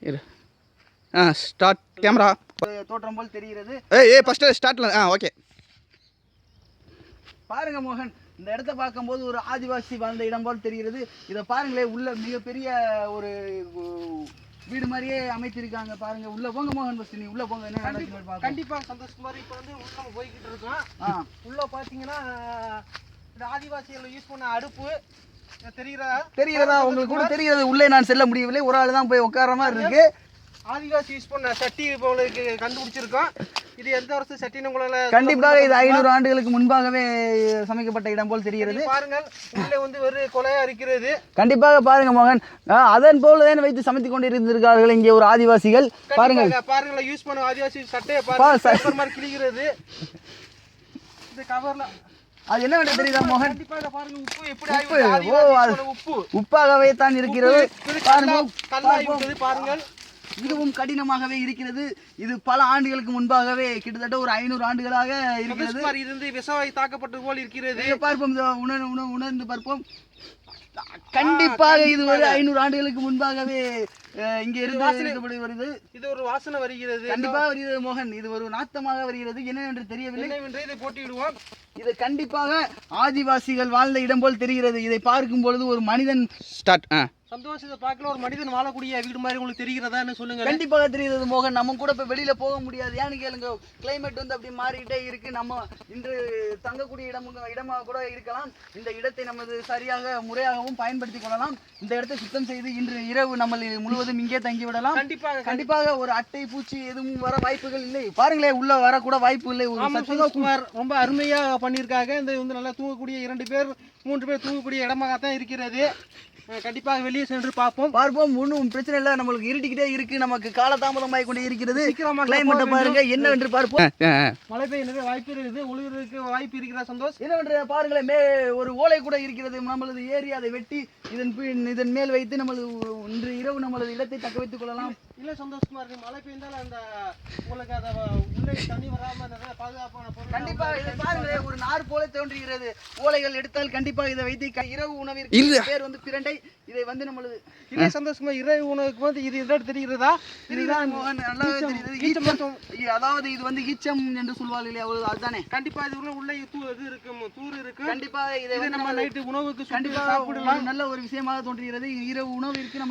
இரு. Start camera. தோற்றம் போல் தெரிகிறது. ஃபர்ஸ்ட் ஸ்டார்ட்ல ஓகே. பாருங்க மோகன், இந்த இடத்த பார்க்கும்போது ஒரு ஆதிவாசி வாழ்ந்த இடம் போல் தெரிகிறது. இதை பாருங்களேன், உள்ள மிகப்பெரிய ஒரு வீடு மாதிரியே அமைத்திருக்காங்க. பாருங்க, உள்ள போங்க மோகன், ஃபர்ஸ்ட் நீ உள்ள போங்க. என்ன நடக்குதுன்னு பாருங்க. கண்டிப்பா சந்தோஷ்குமார், இப்போ வந்து உள்ள நம்ம போய்கிட்டு இருக்கோம். உள்ள பாத்தீங்கன்னா இந்த ஆதிவாசிகள் யூஸ் பண்ண அடுப்பு தெரிகிறதா உங்களுக்கு கூட தெரிகிறது. உள்ளே நான் செல்ல முடியவில்லை, ஒரு ஆள் தான் போய் உட்கார மாதிரி இருக்கு. ஆதிவாசி யூஸ் பண்ண சட்டி இப்போ உங்களுக்கு கண்டுபிடிச்சிருக்கோம். இது எந்த வருஷம் சட்டின்னு உங்களால கண்டிப்பாக இது 500 ஆண்டுகளுக்கு முன்பாகவே சமைக்கப்பட்ட இடம் போல் தெரிகிறது. பாருங்கள், உள்ளே வந்து ஒரு கொலையா இருக்கிறது. கண்டிப்பாக பாருங்க மோகன், அதன் போலதான் வைத்து சமைத்துக் கொண்டிருந்திருக்கார்கள் இங்கே ஒரு ஆதிவாசிகள். பாருங்கள் பாருங்க, யூஸ் பண்ண ஆதிவாசி சட்டையை பாருங்க, மாதிரி கிழிகிறது. இந்த கவர்ல அது என்ன வேண்டிய தெரியுதா மோகன்? கண்டிப்பாக பாருங்க, உப்பு எப்படி உப்பாகவே தான் இருக்கிறது. பாருங்கள், மிகவும் கடினமாகவே இருக்கிறது. இது பல ஆண்டுகளுக்கு முன்பாகவே, கிட்டத்தட்ட ஒரு 500 ஆண்டுகளாக இருக்கிறது. இது விஷவாயு தாக்கப்பட்டது போல் இருக்கிறது. பார்ப்போம், உணர்ந்து பார்ப்போம். கண்டிப்பாக இது ஒரு 500 ஆண்டுகளுக்கு முன்பாகவே இங்கே இருந்து வருது. இது ஒரு வாசனை வருகிறது. கண்டிப்பாக வருகிறது மோகன், இது ஒரு நாத்தமாக வருகிறது. என்னவென்று தெரியவில்லை. இதை போட்டிவிடுவோம். இது கண்டிப்பாக ஆதிவாசிகள் வாழ்ந்த இடம் போல் தெரிகிறது. இதை பார்க்கும் பொழுது ஒரு மனிதன் சந்தோஷத்தை பார்க்கல, ஒரு மனிதன் வாழக்கூடிய வீடு மாதிரி உங்களுக்கு தெரிகிறதான்னு சொல்லுங்க. கண்டிப்பாக தெரிகிறது மோகன். நம்ம கூட இப்போ வெளியில போக முடியாது. ஏன்னு கேளுங்க, கிளைமேட் வந்து அப்படி மாறிக்கிட்டே இருக்கு. நம்ம இன்று தங்கக்கூடிய இடமாக கூட இருக்கலாம். இந்த இடத்தை நமது சரியாக முறையாகவும் பயன்படுத்திக் கொள்ளலாம். இந்த இடத்தை சுத்தம் செய்து இன்று இரவு நம்ம முழுவதும் இங்கே தங்கி விடலாம். கண்டிப்பாக ஒரு அட்டை பூச்சி எதுவும் வர வாய்ப்புகள் இல்லை. பாருங்களேன், உள்ள வரக்கூட வாய்ப்பு இல்லை. சந்தோஷ்குமார் ரொம்ப அருமையா பண்ணியிருக்காங்க. இந்த வந்து நல்லா தூங்கக்கூடிய 2 பேர் 3 பேர் தூங்கக்கூடிய இடமாகத்தான் இருக்கிறது. கண்டிப்பாக வெளியே சென்று பார்ப்போம். ஒன்றும் பிரச்சனை இல்லை. நம்மளுக்கு இருட்டிக்கிட்டே இருக்கு, நமக்கு காலதாமதமாகி கொண்டே இருக்கிறது. கிளைமேட்டை பாருங்க என்னவென்று பார்ப்போம். மழை பெய்ய வாய்ப்பு இருக்குது, ஒளிர்றதுக்கு வாய்ப்பு இருக்கிற சந்தோஷ். என்னவென்று பாருங்களேன், ஒரு ஓலை கூட இருக்கிறது. நம்மளது ஏறி அதை வெட்டி இதன் மேல் வைத்து நம்மளது இன்று இரவு நம்மளது இடத்தை தக்க வைத்துக் கொள்ளலாம். இல்லை சந்தோஷ்குமார், மழை பெய்ந்தால் அந்த உங்களுக்கு அதை உள்ளே தண்ணி வராமல் நிறைய பாதுகாப்பான பொருள். கண்டிப்பாக இதை பாருங்களேன், ஒரு நார் போல தோன்றுகிறது. ஓலைகள் எடுத்தால் கண்டிப்பாக இதை வைத்து இரவு உணவிற்கு பேர் வந்து பிரண்டை. இதை வந்து நம்மளது இல்லை சந்தோஷமா, இரவு உணவுக்கு வந்து இது இதோடு தெரிகிறதா? இதுதான் நல்லாவே தெரிகிறது. அதாவது இது வந்து ஈச்சம் என்று சொல்வார்கள் இல்லையா, அதுதானே. கண்டிப்பா இது உள்ள இது இருக்கும், தூர் இருக்கு. கண்டிப்பாக இதை நம்ம நைட்டு உணவுக்கு கண்டிப்பாக நல்ல ஒரு விஷயமாக தோன்றுகிறது. இரவு உணவிற்கு நம்ம